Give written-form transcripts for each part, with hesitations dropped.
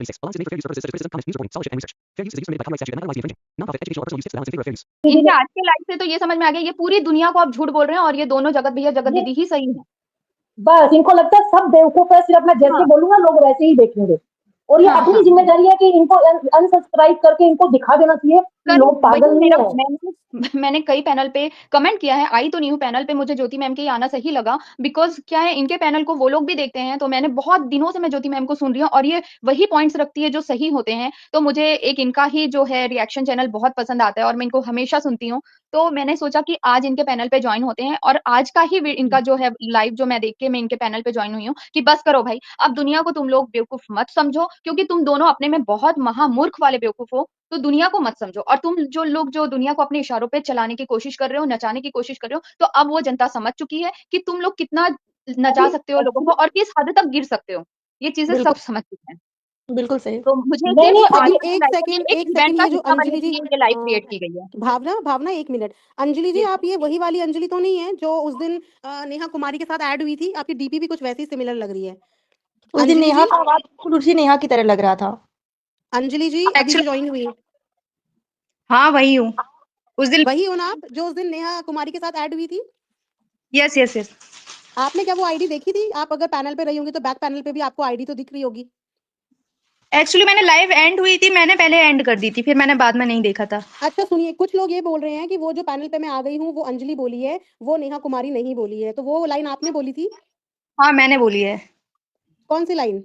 इनके आज के लाइफ से तो ये समझ में आ गया, ये पूरी दुनिया को आप झूठ बोल रहे हैं और ये दोनों जगत भैया, जगत ये दीदी ही सही है। बस इनको लगता है सब बेवकूफ है, सिर्फ मैं जैसे हाँ, बोलूंगा लोग वैसे ही देखेंगे। और ये हाँ, अपनी हाँ। जिम्मेदारी है कि इनको अनसब्सक्राइब करके इनको दिखा देना चाहिए कि करेक्ट, लोग पागल वही नहीं मेरा है। मैंने कई पैनल पे कमेंट किया है, आई तो नहीं हूँ पैनल पे, मुझे ज्योति मैम के ही आना सही लगा, बिकॉज़ क्या है इनके पैनल को वो लोग भी देखते हैं, तो मैंने बहुत दिनों से मैं ज्योति मैम को सुन रही हूँ और ये वही पॉइंट्स रखती है जो सही होते हैं, तो मुझे एक इनका ही जो है रिएक्शन चैनल बहुत पसंद आता है और मैं इनको हमेशा सुनती हूँ। तो मैंने सोचा कि आज इनके पैनल पे जॉइन होते हैं और आज का ही इनका जो है लाइव जो मैं देख के मैं इनके पैनल पे जॉइन हुई हूँ कि बस करो भाई, अब दुनिया को तुम लोग बेवकूफ मत समझो, क्योंकि तुम दोनों अपने में बहुत महामूर्ख वाले बेवकूफ हो, तो दुनिया को मत समझो। और तुम जो लोग जो दुनिया को अपने इशारों पे चलाने की कोशिश कर रहे हो, नचाने की कोशिश कर रहे हो, तो अब वो जनता समझ चुकी है कि तुम लोग कितना नचा सकते हो लोगों को और किस हद तक गिर सकते हो। ये चीजें सब बिल्कुल समझ चुके हैं। बिल्कुल सही। तो मुझे नहीं सिर्फ नहीं आज अभी का एक लाइव सेकंड एक एक इवेंट सेकंड, का ये जो हिस्सा बनने अंजलि के जी लिए ये लाइव क्रिएट की गई है। भावना एक मिनट, अंजलि जी जी। आप ये वही वाली अंजलि तो नहीं है जो उस दिन नेहा कुमारी के साथ ऐड हुई थी? आपकी डीपी भी कुछ वैसी सिमिलर लग रही है। उस दिन अंजलि नेहा जी, का आवाज बिल्कुल उसी नेहा की तरह लग रहा था। अंजलि जी अभी जो एक्चुअली ज्वाइन हुई, हाँ वही हूँ। उस दिन वही हो ना आप जो उस दिन नेहा कुमारी के साथ ऐड हुई थी? Yes yes yes. आपने क्या वो आईडी देखी थी? आप अगर पैनल पे रही होंगी तो बैक पैनल पे भी आपको आईडी तो दिख रही होगी। एक्चुअली मैंने लाइव एंड हुई थी, मैंने पहले एंड कर दी थी, फिर मैंने बाद में नहीं देखा था। अच्छा सुनिए, कुछ लोग ये बोल रहे हैं कि वो जो पैनल पे मैं आ गई हूँ वो अंजलि बोली है, वो नेहा कुमारी नहीं बोली है, तो वो लाइन आपने बोली थी? हाँ मैंने बोली है। कौन सी लाइन?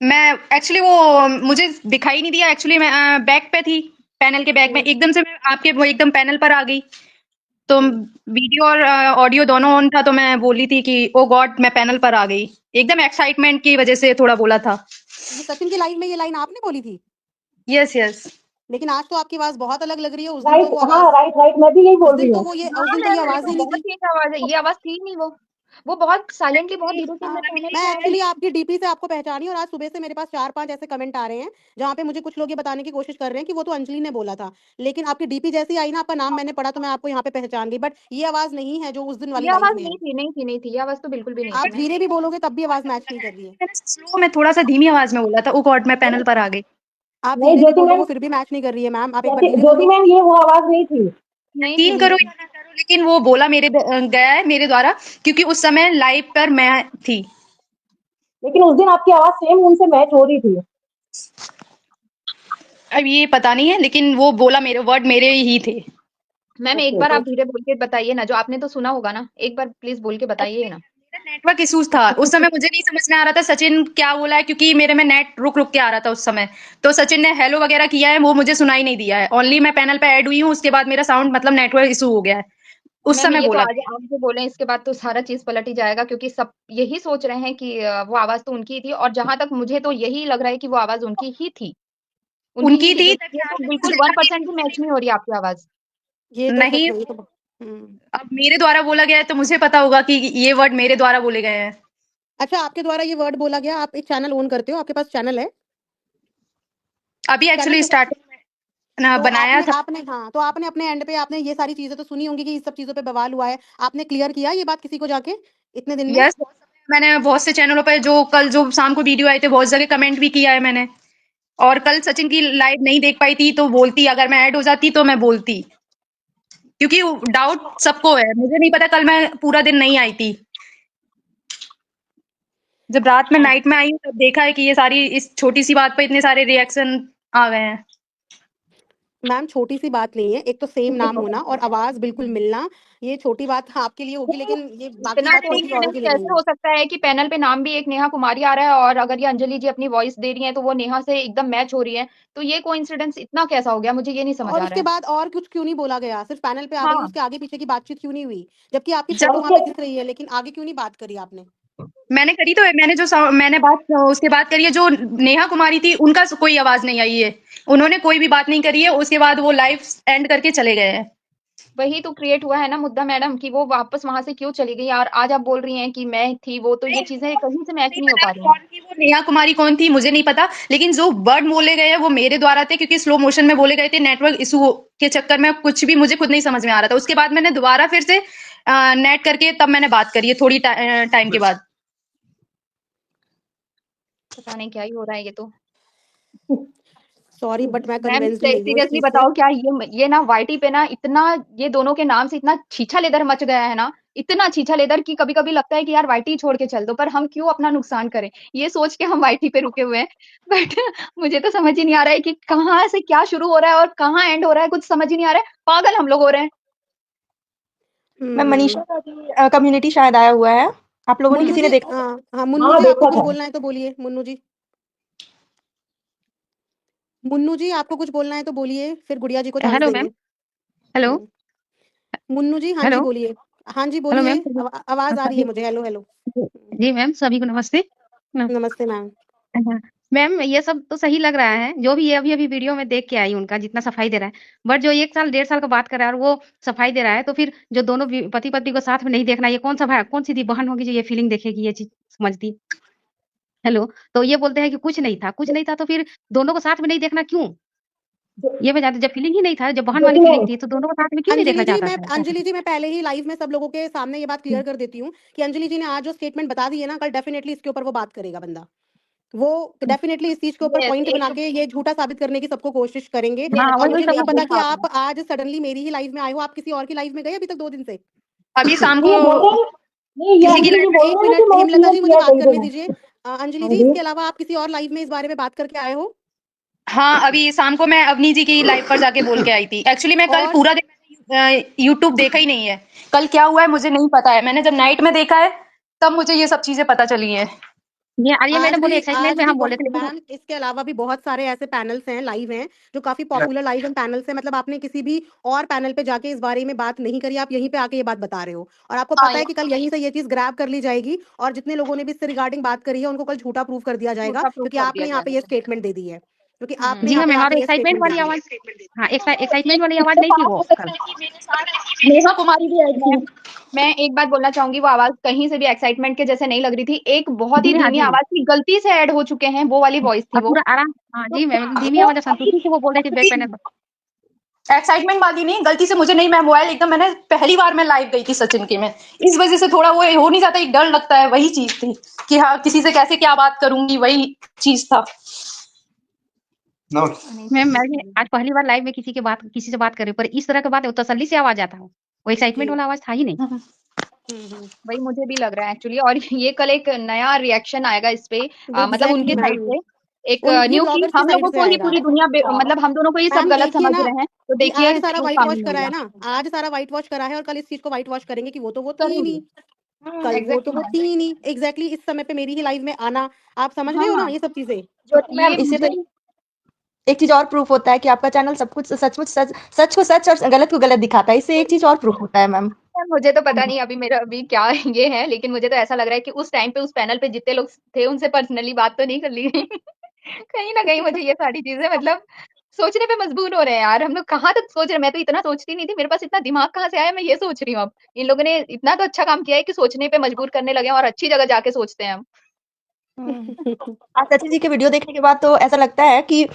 मैं एक्चुअली वो मुझे दिखाई नहीं दिया, एक्चुअली मैं बैक पे थी, पैनल के बैक में एकदम से मैं आपके वो एकदम पैनल पर आ गई, तो वीडियो और ऑडियो दोनों ऑन था, तो मैं बोली थी कि ओ गॉड मैं पैनल पर आ गई, एकदम एक्साइटमेंट की वजह से थोड़ा बोला था। ये सचिन की लाइव में ये लाइन आपने बोली थी? Yes yes. लेकिन आज तो आपकी आवाज बहुत अलग लग रही है। उस दिन तो राइट, वो हाँ आवाज राइट राइट, मैं भी यही उस बोल दिन रही तो हूँ। वो ये हाँ उस दिन तो ये मैम, आवाज ही नहीं बहुत थी। तेज आवाज है, ये आवाज थी नहीं वो बहुत साइलेंटली बहुत धीरे से मैं कहने मैं की एक्चुअली आपकी डीपी से आपको पहचानी और आज सुबह से मेरे पास 4-5 ऐसे कमेंट आ रहे हैं जहाँ पे मुझे कुछ लोग ये बताने की कोशिश कर रहे हैं कि वो तो अंजलि ने बोला था, लेकिन आपकी डीपी जैसी आई ना, आपका नाम मैंने पढ़ा तो मैं आपको यहाँ पे पहचान गई, बट ये आवाज नहीं है जो उस दिन वाली ये लाइफ आवाज में है। नहीं थी, ये आवाज तो बिल्कुल भी नहीं आप थी मैम। धीरे भी बोलोगे तब भी आवाज मैच नहीं कर रही है। मैंने स्लो में थोड़ा सा धीमी आवाज में बोला था, ओ गॉड मैं पैनल पर आ गई। आप नहीं धीरे भी ज्योति बोलो मैम, वो फिर भी मैच नहीं कर रही है मैम, आप एक बार ज्योति धीरे ज्योति बोलो। मैम ये वो आवाज नहीं थी। नहीं थी यकीन करो या ना करो, लेकिन वो बोला मेरे गया है मेरे द्वारा, क्योंकि उस समय लाइव पर मैं थी। लेकिन उस दिन आपकी आवाज सेम उनसे मैच हो रही थी। अब ये पता नहीं है, लेकिन वो बोला मेरे वर्ड मेरे ही थे। मैम एक ओके बार तो आप धीरे बोल के बताइए ना, जो आपने तो सुना होगा ना, एक बार प्लीज बोल के बताइए ना। मेरा नेटवर्क इश्यूज था उस समय, मुझे नहीं समझ में आ रहा था सचिन क्या बोला है, क्योंकि मेरे में नेट रुक रुक के आ रहा था उस समय, तो सचिन ने हेलो वगैरह किया है, वो मुझे सुनाई नहीं दिया है, ओनली मैं पैनल पे ऐड हुई हूँ, उसके बाद मेरा साउंड मतलब नेटवर्क इशू हो गया है, उस मैम समय ये तो बोला आज आप जो बोले इसके बाद तो सारा चीज पलट ही जाएगा, क्योंकि सब यही सोच रहे हैं कि वो आवाज तो उनकी ही थी, और जहां तक मुझे तो यही लग रहा है कि वो आवाज उनकी ही थी, उनकी ही उनकी थी, थी, क्योंकि तभी ये तो आपने बिल्कुल मुझे 1% भी मैच नहीं हो रही आपकी आवाज। ये तो सच नहीं, में ये तो हम्म। अब मेरे द्वारा बोला गया है तो मुझे पता होगा कि ये वर्ड मेरे द्वारा बोले गए हैं। अच्छा आपके द्वारा ये वर्ड बोला गया, आप एक चैनल ओन करते हो, आपके पास चैनल है? अभी चैनल एक्चुअली पे स्टार्टिंग तो बनाया आपने था। आपने हाँ, तो आपने अपने एंड पे आपने ये सारी चीजें तो सुनी होंगी कि इस सब चीजों पे बवाल हुआ है, आपने क्लियर किया ये बात किसी को जाके इतने दिन में? यस, मैंने बहुत से चैनलों पर जो कल जो शाम को वीडियो आए थे, बहुत जगह कमेंट भी किया है मैंने, और कल सचिन की लाइव नहीं देख पाई थी तो बोलती, अगर मैं ऐड हो जाती तो मैं बोलती, क्योंकि डाउट सबको है, मुझे नहीं पता, कल मैं पूरा दिन नहीं आई थी, जब रात में नाइट में आई हूँ तब देखा है कि ये सारी इस छोटी सी बात पे इतने सारे रिएक्शन आ गए हैं। मैम छोटी सी बात नहीं है, एक तो सेम नाम होना और आवाज बिल्कुल मिलना, ये छोटी बात आपके लिए होगी, लेकिन ये बाकी इतना बात छोटी औरों कोइंसिडेंस के लिए नहीं कैसे है। हो सकता है कि पैनल पे नाम भी एक नेहा कुमारी आ रहा है, और अगर ये अंजलि जी अपनी वॉइस दे रही हैं तो वो नेहा से एकदम मैच हो रही है, तो ये कोइंसिडेंस इतना कैसा हो गया, मुझे ये नहीं समझ और आ रहा उसके है। बाद और कुछ क्यों नहीं बोला गया? सिर्फ पैनल पे आ गई, हाँ, उसके आगे पीछे की बातचीत क्यों नहीं हुई? जबकि आपकी जब फोटो और वहां पे उसके दिख रही है, लेकिन आगे क्यों नहीं बात करी आपने? मैंने करी तो है, मैंने जो मैंने बात उसके बाद करी है, जो नेहा कुमारी थी उनका कोई आवाज नहीं आई है, उन्होंने कोई भी बात नहीं करी है, उसके बाद वो लाइव एंड करके चले गए हैं। वही तो क्रिएट हुआ है ना मुद्दा मैडम, कि वो वापस वहां से क्यों चली गई, और आज आप बोल रही हैं कि मैं थी वो, तो ये नहीं, चीजें कहीं से मुझे मैच नहीं नहीं हो पता पा रही हैं। कौन थी वो, नेहा कुमारी कौन थी मुझे नहीं पता, लेकिन जो वर्ड बोले गए हैं वो मेरे द्वारा थे, क्योंकि स्लो मोशन में बोले गए थे, नेटवर्क इशू के चक्कर में कुछ भी मुझे खुद नहीं समझ में आ रहा था, उसके बाद मैंने दोबारा फिर से नेट करके तब मैंने बात करी है थोड़ी टाइम के बाद। पता नहीं क्या ही हो रहा है ये तो। सॉरी बट मैं मैम कन्विंस्ड नहीं हूँ इस सीरियसली चीज से। बताओ, क्या ये ना वाईटी पे ना इतना, ये दोनों के नाम से इतना छीछा लेदर मच गया है ना, इतना छीछा लेदर कि कभी कभी लगता है कि यार वाईटी छोड़ के चल दो, पर हम क्यों अपना नुकसान करें, ये सोच के हम वाईटी पे रुके हुए हैं। बट मुझे तो समझ ही नहीं आ रहा है कि कहाँ से क्या शुरू हो रहा है और कहाँ एंड हो रहा है, कुछ समझ ही नहीं आ रहा है, पागल हम लोग हो रहे हैं। मैम मनीषा का भी कम्युनिटी शायद आया हुआ है, आप लोगों ने मुन्नू किसी ने जी, देखा? हाँ हाँ, मुन्नू हाँ जी आपको देखा कुछ था। बोलना है तो बोलिए, मुन्नू जी। मुन्नू जी आपको कुछ बोलना है तो बोलिए, फिर गुड़िया जी को चांस हेलो मैम। देंगे। हेलो। हम्म, मुन्नू जी, हाँ जी हेलो। बोलिए। हाँ जी हेलो बोलिए, मैम। आवाज आ रही है सभी मुझे, हेलो हेलो। जी मैम, सभी को नमस्ते। न- नमस्ते मैम। हाँ, मैम ये सब तो सही लग रहा है, जो भी ये अभी अभी वीडियो में देख के आई उनका जितना सफाई दे रहा है, बट जो 1 साल 1.5 साल का बात कर रहा है और वो सफाई दे रहा है, तो फिर जो दोनों पति पत्नी को साथ में नहीं देखना, ये कौन सा भाई, कौन सी दी बहन होगी जो ये फीलिंग देखेगी, ये चीज समझती। हेलो। तो ये बोलते हैं कि कुछ नहीं था, कुछ नहीं था, तो फिर दोनों को साथ में नहीं देखना क्यों? ये मैं जानती, जब फीलिंग ही नहीं था, जब बहन वाली फीलिंग देखिए थी, तो दोनों को साथ में क्यों नहीं देखना चाहता था ऐसा? अंजलि जी मैं पहले ही लाइव में सब लोगों के सामने ये बात क्लियर कर देती हूँ कि अंजलि जी ने आज जो स्टेटमेंट बता दी है ना, कल डेफिनेटली इसके ऊपर वो बात करेगा बंदा। वो डेफिनेटली इस चीज के ऊपर यस, पॉइंट बना एक के ये झूठा साबित करने की सबको कोशिश करेंगे। यस, हाँ, और वही मुझे वही नहीं सबको पता बोल कि देखा आप आपने। आज सडनली मेरी ही लाइव में आए हो, आप किसी और की लाइव में गए अभी तक 2 दिन से? अभी शाम नहीं को ये बोल रहे हैं, नहीं ये किसी की अंजलि लाइफ जी में बोल एक रहे हैं मिनट कि मैं हेमलता क्लियर जी, मुझे किया बात कहीं करने पे। दीजिए। अंजलि हाँ जी, जी। इसके अलावा आप किसी और लाइव में इस बारे में बात करके आए हो? हाँ, अभी शाम को मैं अवनी जी की लाइव पर जाके बोल के आई थी। एक्चुअली मैं कल और पूरा दिन यूट्यूब देखा ही नहीं है। कल क्या हुआ है मुझे नहीं पता है। मैंने जब नाइट में देखा है, तब मुझे ये सब चीज़ें पता चली हैं। ये आर्य मैडम बोले एक्साइटमेंट आज में भी हम बोले थे, लेकिन मैम इसके अलावा भी बहुत सारे ऐसे पैनल्स हैं, लाइव हैं, जो काफी पॉपुलर लाइव एंड पैनल्स हैं। मतलब आपने किसी भी और पैनल पे जाके इस बारे में बात नहीं करी, आप यहीं पे आके ये बात बता रहे हो, और आपको हाँ, पता है कि कल यहीं से ये चीज ग्रैब कर ली जाएगी, और जितने लोगों ने भी इससे रिगार्डिंग बात करी है उनको कल झूठा प्रूफ कर दिया जाएगा, झूठा प्रूफ क्योंकि कर दिया आपने यहाँ पे ये जाएगा। स्टेटमेंट दे दी है, क्योंकि आपने जी यहाँ हाँ पे मैम, और आके ये एक्साइटमेंट स्टेटमेंट दे वाली दी है। आवाज, हाँ एक्साइटमेंट वाली आवाज इससे नहीं थी साफ वो हो सकता कल। है कि मेरे साथ नेहा कुमारी भी आई थी। मैं एक बात बोलना चाहूंगी, वो आवाज कहीं से भी एक्साइटमेंट के जैसे नहीं लग रही थी, एक बहुत ही जी हाँ धीमी जी। आवाज थी, गलती से ऐड हो चुके हैं, वो वाली वॉइस थी और वो। पूरा आराम, हाँ तो जी मैम, हाँ, धीमी वो आवाज और अभी संतुष्टि से वो बोल रहे थे बैक पैनल पर। एक्साइटमेंट वाली नहीं, गलती से मुझे नहीं, मैं मोबाइल एकदम, मैंने पहली बार मैं लाइव गई थी सचिन के में, इस वजह से थोड़ा वो हो नहीं जाता, एक डर लगता है, वही चीज़ थी कि हाँ, किसी से कैसे क्या बात करूँगी, वही चीज़ था। नहीं मैम मैं भी सही। आज पहली बार लाइव में किसी से बात कर रही हूँ, पर इस तरह की बात है, वो तसल्ली से आवाज आता है, वो जी। एक्साइटमेंट वाला आवाज था ही नहीं। हम्म। वही मुझे भी लग रहा है एक्चुअली, और ये कल एक नया रिएक्शन आएगा इस पे, मतलब एग्जैक्टली उनके साइड मैम, से एक उन ये न्यू, की ब्लॉगर्स की हम साइड लोगों से को ही आएगा। पूरी दुनिया मतलब हम दोनों को ही सब मैम गलत देखिए समझ ना, रहे हैं, तो कि देखिए आज सारा वो व्हाइट वॉश सामने करा है आएगा। ना, आज सारा व्हाइट वॉश करा है, और कल इस चीज को व्हाइट वॉश करेंगे कि वो तो थी ही नहीं, कल वो तो एग्जैक्टली वो मैम। थी ही नहीं। एग्जैक्टली इस समय पे मेरी ही लाइव में आना, आप समझ रहे हो ना हाँ, ये सब चीजें। ज्योति मैम, ये इससे तो मुझे एक चीज और प्रूफ होता है कि आपका चैनल सब कुछ सचमुच सच, सच को सच और गलत को गलत दिखाता है। इससे एक चीज और प्रूफ होता है मैम। मुझे तो पता नहीं अभी मेरा अभी क्या ये है, लेकिन मुझे तो ऐसा लग रहा है कि उस टाइम पे उस पैनल पे जितने लोग थे उनसे पर्सनली बात तो नहीं कर ली गई। कहीं ना कहीं मुझे ये सारी चीजें मतलब सोचने पे मजबूर हो रहे हैं यार, हम लोग कहाँ तक सोच रहे हैं, मैं तो इतना सोचती नहीं थी, मेरे पास इतना दिमाग कहाँ से आया, मैं ये सोच रही हूँ अब। इन लोगों ने इतना तो अच्छा काम किया है कि सोचने पे मजबूर करने लगे हैं, और अच्छी जगह जाके सोचते हैं हम। आज सचिन जी के वीडियो देखने के बाद तो ऐसा लगता है कि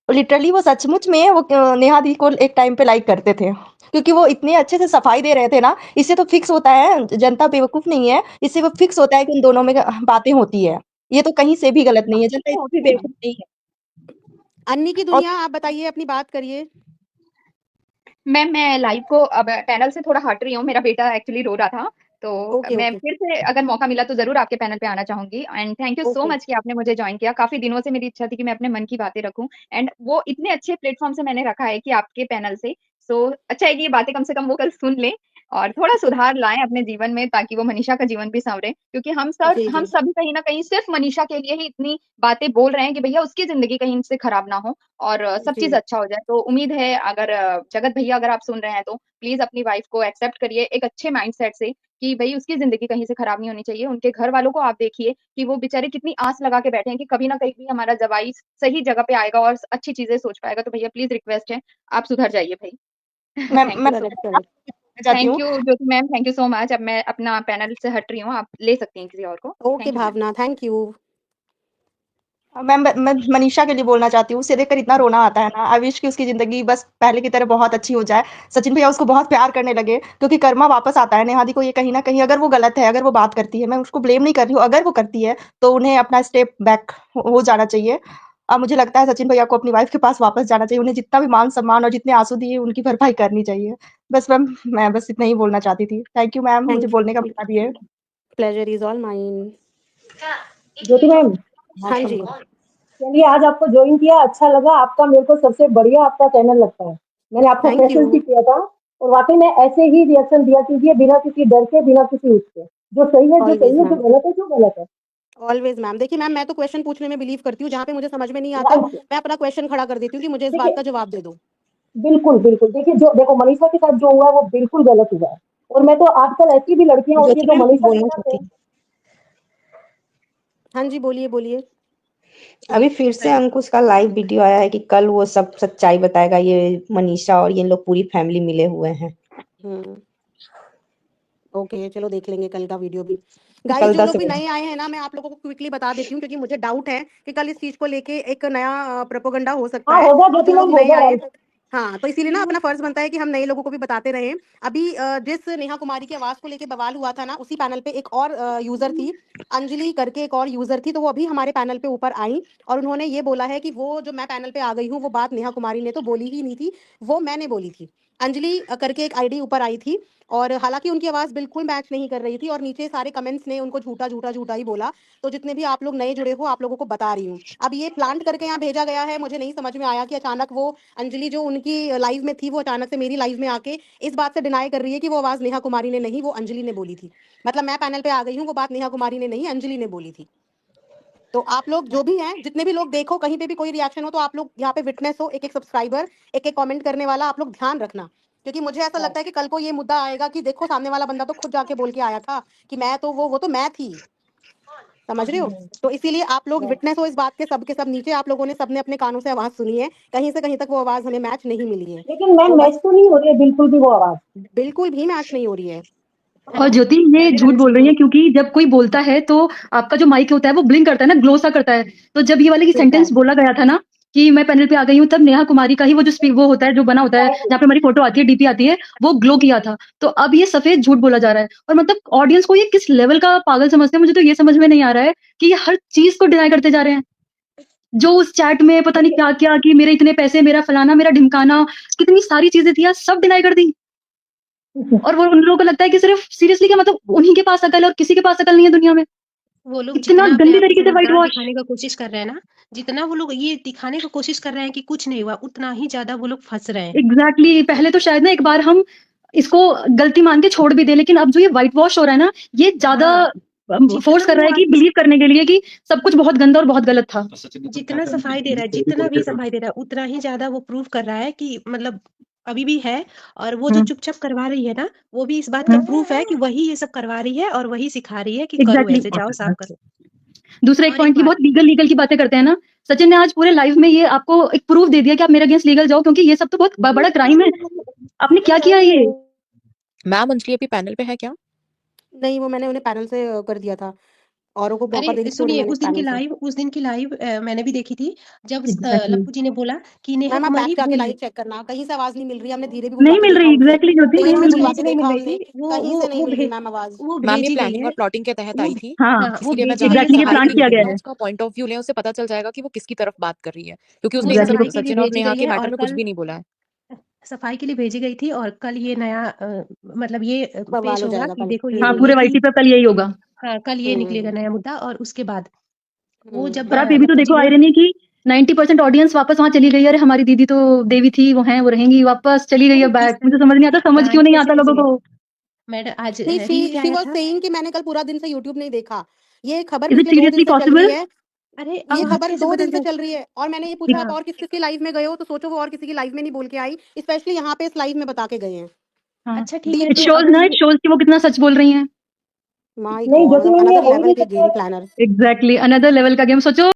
लिटरली वो सचमुच में वो नेहा दी को एक टाइम पे लाइक करते थे, क्योंकि वो इतने अच्छे से सफाई दे रहे थे ना। इससे तो फिक्स होता है, जनता बेवकूफ नहीं है, इससे वो फिक्स होता है कि उन दोनों में बातें होती है। ये तो कहीं से भी गलत नहीं है, जनता इतनी भी होती है। बेवकूफ नहीं है। अन्नी की और दुनिया, आप बताइए, अपनी बात करिए। मैं लाइव को अब पैनल से थोड़ा हट रही हूँ, मेरा बेटा एक्चुअली रो रहा था, तो ओके मैं ओके फिर से अगर मौका मिला तो ज़रूर आपके पैनल पे आना चाहूँगी, and thank you so okay. Much कि आपने मुझे जॉइन किया। काफ़ी दिनों से मेरी इच्छा थी कि मैं अपने मन की बातें रखूँ, एंड वो इतने अच्छे प्लेटफ़ॉर्म से मैंने रखा है कि आपके पैनल से, सो अच्छा है कि ये बातें कम से कम वो कल सुन लें और थोड़ा सुधार लाएँ अपने जीवन में, ताकि वो मनीषा का जीवन भी सँवरे। क्योंकि जी हम जी सभी कहीं न कहीं सिर्फ़ मनीषा के लिए ही इतनी बातें बोल रहे हैं कि भैया उसकी ज़िंदगी कहीं से खराब ना हो और सब जी। चीज़ अच्छा हो जाए। तो उम्मीद है अगर जगत भैया अगर आप सुन रहे हैं तो प्लीज़ अपनी वाइफ़ को एक्सेप्ट करिए एक अच्छे माइंडसेट से, कि भई उसकी ज़िंदगी कहीं से खराब नहीं होनी चाहिए। उनके घर वालों को आप देखिए कि वो बेचारे कितनी आस लगा के बैठे हैं कि कभी ना कहीं हमारा जवाई सही जगह पे आएगा और अच्छी चीज़ें सोच पाएगा। तो भैया प्लीज़ रिक्वेस्ट है, आप सुधर जाइए भई। थैंक मैं you so correct much. Correct. चाहती थैंक हूँ। You Jyoti ma'am, thank you so much. अब मैं अपना पैनल से हट रही हूँ, आप ले सकती हैं किसी और को। Okay thank you ma'am. Bhavna, thank you. मैं मनीषा के लिए बोलना चाहती हूँ, उसे देखकर इतना रोना आता है ना। आई विश कि उसकी ज़िंदगी बस पहले की तरह बहुत अच्छी हो जाए। सचिन भैया उसको बहुत प्यार करने लगे, क्योंकि कर्मा वापस आता है। नेहा दी को ये कहीं न कहीं, अगर वो गलत है, अगर वो बात करती है, मैं उसको ब्लेम नहीं कर रही हूँ, अगर वो करती है, तो उन्हें अपना स्टेप बैक हो जाना चाहिए। अब मुझे लगता है सचिन भैया को अपनी वाइफ के पास वापस जाना चाहिए। उन्हें जितना भी मान-सम्मान और जितने आँसू दिए उनकी भरपाई करनी चाहिए। बस मैम, मैं बस इतना ही बोलना चाहती थी। थैंक यू मैम, मुझे थैंक बोलने का मौका दिए। Pleasure is all mine. Jyoti ma'am, हाँ जी, चलिए आज आपको ज्वाइन किया, अच्छा लगा। आपका मेरे को सबसे बढ़िया आपका चैनल लगता है। मैंने आपको थैंक क्वेश्चन भी यू। किया था और वाकई में ऐसे ही रिएक्शन दिया कीजिए, बिना किसी डर के, बिना किसी उसके। जो सही है जो ऑलवेज सही है, जो मैम, गलत है जो गलत है। Always ma'am. देखिए मैम, मैं तो क्वेश्चन पूछने में बिलीव करती हूँ, जहाँ पे मुझे समझ में नहीं आता राइट। मैं अपना क्वेश्चन खड़ा कर देती हूँ कि मुझे इस बात देखिए, का जवाब दे दो। बिल्कुल बिल्कुल, देखिए जो देखो मनीषा के साथ जो हुआ है वो बिल्कुल गलत हुआ है। और मैं तो आजकल ऐसी भी लड़कियां होती है ज्योति जो मैम कुछ मनीषा के बोलना साथ है। चाहती हाँ जी, बोलिए बोलिए। अभी फिर से अंकुश का लाइव वीडियो आया है कि कल वो सब सच्चाई बताएगा। ये मनीषा और ये लोग पूरी फैमिली मिले हुए हैं। ओके, चलो देख लेंगे कल का वीडियो भी। गाइस, कल जो 10 लोग भी बजे। नए आए हैं ना, मैं आप लोगों को क्विकली बता देती हूँ, क्योंकि मुझे डाउट है कि कल इस चीज को लेके एक नया प्रोपेगेंडा हो सकता हाँ है। होगा तो ज्योति जो मैम, लोग नए होगा, आए, राइट। हाँ, तो इसीलिए ना अपना फर्ज बनता है कि हम नए लोगों को भी बताते रहें। अभी जिस नेहा कुमारी की आवाज को लेके बवाल हुआ था ना, उसी पैनल पे एक और यूजर थी, अंजलि करके एक और यूजर थी, तो वो अभी हमारे पैनल पे ऊपर आई और उन्होंने ये बोला है कि वो जो मैं पैनल पे आ गई हूँ, वो बात नेहा कुमारी ने तो बोली ही नहीं थी, वो मैंने बोली थी। अंजलि करके एक आईडी ऊपर आई थी, और हालांकि उनकी आवाज बिल्कुल मैच नहीं कर रही थी, और नीचे सारे कमेंट्स ने उनको झूठा झूठा झूठा ही बोला। तो जितने भी आप लोग नए जुड़े हो, आप लोगों को बता रही हूँ। अब ये प्लांट करके यहाँ भेजा गया है, मुझे नहीं समझ में आया कि अचानक वो अंजलि जो उनकी लाइव में थी, वो अचानक से मेरी लाइव में आके इस बात से डिनाई कर रही है कि वो आवाज नेहा कुमारी ने नहीं, वो अंजलि ने बोली थी। मतलब मैं पैनल पे आ गई हूँ, वो बात नेहा कुमारी ने नहीं, अंजलि ने बोली थी। तो आप लोग जो भी हैं, जितने भी लोग देखो, कहीं पे भी कोई रिएक्शन हो, तो आप लोग यहाँ पे विटनेस हो, एक एक सब्सक्राइबर, एक एक कमेंट करने वाला, आप लोग ध्यान रखना। क्योंकि मुझे ऐसा लगता है कि कल को ये मुद्दा आएगा कि देखो सामने वाला बंदा तो खुद जाके बोल के आया था कि मैं तो वो तो मैं थी। समझ रहे हो? तो इसीलिए आप लोग विटनेस हो इस बात के सब नीचे आप लोगों ने सबने अपने कानों से आवाज सुनी है, कहीं से कहीं तक वो आवाज हमें मैच नहीं मिली है। लेकिन मैम तो मैच बस तो नहीं हो रही है बिल्कुल भी वो आवाज। बिल्कुल भी मैच नहीं हो रही है। और ज्योति ये झूठ बोल रही है, क्योंकि जब कोई बोलता है तो आपका जो माइक होता है वो ब्लिंक करता है ना, ग्लो सा करता है। तो जब ये वाली सेंटेंस बोला गया था ना कि मैं पैनल पे आ गई हूँ, तब नेहा कुमारी का ही वो जो वो होता है, जो बना होता है जहाँ पे हमारी फोटो आती है, डीपी आती है, वो ग्लो किया था। तो अब ये सफेद झूठ बोला जा रहा है, और मतलब ऑडियंस को ये किस लेवल का पागल समझते हैं, मुझे तो ये समझ में नहीं आ रहा है कि ये हर चीज को डिनाई करते जा रहे हैं। जो उस चैट में पता नहीं क्या क्या, कि मेरे इतने पैसे, मेरा फलाना, मेरा ढिमकाना, कितनी सारी चीजें थी, सब डिनाई कर दी। और वो उन लोगों को लगता है कि सिर्फ सीरियसली क्या मतलब उन्हीं के पास अकल है और किसी के पास अकल नहीं है दुनिया में। वो लोग इतना जितना अपने गंदी आप को तरीके से वाइट समझदार वॉश। दिखाने का कोशिश कर रहे हैं ना, जितना वो लोग ये दिखाने का कोशिश कर रहे हैं कि कुछ नहीं हुआ, उतना ही ज्यादा वो लोग फंस रहे हैं। एग्जैक्टली पहले तो शायद ना एक बार हम इसको गलती मान के छोड़ भी दे, लेकिन अब जो ये व्हाइट वॉश हो रहा है ना, ये ज्यादा हाँ, फोर्स कर रहा है कि जितना बिलीव करने के लिए कि सब कुछ बहुत गंदा और बहुत गलत था। जितना सफाई दे रहा है, जितना भी सफाई दे रहा है, उतना ही ज्यादा वो प्रूव कर रहा है कि मतलब अभी भी है। और वो जो चुपचाप करवा रही है ना, वो भी इस बात का प्रूफ है कि वही ये सब करवा रही है और वही सिखा रही है कि करो एग्जैक्टली। ऐसे, जाओ साफ करो। दूसरा एक और एक पॉइंट की बात, बहुत लीगल लीगल की बातें करते हैं ना, सचिन ने आज पूरे लाइव में ये आपको एक प्रूफ दे दिया कि आप मेरे अगेंस्ट लीगल जाओ, क्योंकि ये सब तो बहुत बड़ा क्राइम है। आपने क्या किया ये? मैम अंजलि अभी पैनल पे है क्या? नहीं, वो मैंने उन्हें पैनल से कर दिया था, औरों को मौका दे अरे दी थी, उन्हें सुनिए, मैंने पैनल से। उस दिन की लाइव मैंने भी देखी थी, जब एग्जैक्टली लप्पू जी ने बोला कि नेहा मैम आप बैक कुमारी जाके बोली। लाइव चेक करना, कहीं से आवाज नहीं मिल रही है। हमने धीरे भी बुलवा नहीं के मिल देखा रही, उनसे, एग्जैक्टली ज्योति, नहीं तेज भी मिल बुलवा रही। के नहीं देखा मिल रही हमने, थी, वो कहीं वो से नहीं वो मिल रही भेज मैम आवाज। वो मैम ये भेजी गई प्लानिंग है। और प्लॉटिंग के तहत वो आई थी। हाँ वो इसीलिए मैं भेजी चाह गई रही है हूँ एग्जैक्टली, ये सफाई सफाई प्लान के के लिए किया लिए। गया जितना है। उसका पॉइंट ऑफ व्यू लें उससे पता चल जाएगा कि वो किसकी तरफ बात कर रही है, क्योंकि वो उसने इन सब सफाई के लिए सचिन और भेजी नेहा गई के है, मैटर और में कुछ कल भी नहीं बोला है। सफाई के लिए भेजी गई थी, और कल ये नया मतलब ये बवाल पेश हो होगा जाएगा कि कल। देखो ये हाँ, पूरे बोली वाईटी थी। पे कल यही होगा। हाँ, कल ये निकलेगा हम्म नया मुद्दा। और उसके बाद वो जब और आप ये भी तो लप्पू जी देखो ने, आयरनी की 90% ऑडियंस वापस वहां चली गई। अरे हमारी दीदी तो देवी थी, वो हैं, वो रहेंगी, वापस चली गई है अरे बैक। मुझे समझ नहीं आता, समझ क्यों नहीं आता लोगों को। मैडम आज नहीं, रील पे शी आया वाज था। सेइंग कि मैंने कल पूरा दिन से यूट्यूब नहीं देखा। ये खबर इज इट पिछले 2 दिन सीरियसली से चल रही पॉसिबल? है। अरे ये आवाज खबर कैसे 2 बदल दिन से जाए। चल रही है, और मैंने ये पूछा आप हाँ और किस किसकी लाइव में गए हो, तो सोचो वो और किसी की लाइव में नहीं बोल के आई, स्पेशली यहाँ पे इस लाइव में बता के गए हैं। हाँ, अच्छा ठीक है, इट डीप, तो शोज अगर ना, इट शोज कि वो कितना सच बोल रही हैं। माय नहीं गॉड, ज्योति मतलब मैम, ये अनदर हो ही लेवल नहीं के सकता गेम है। प्लानर। एग्जैक्टली, अनदर लेवल का गेम। सोचो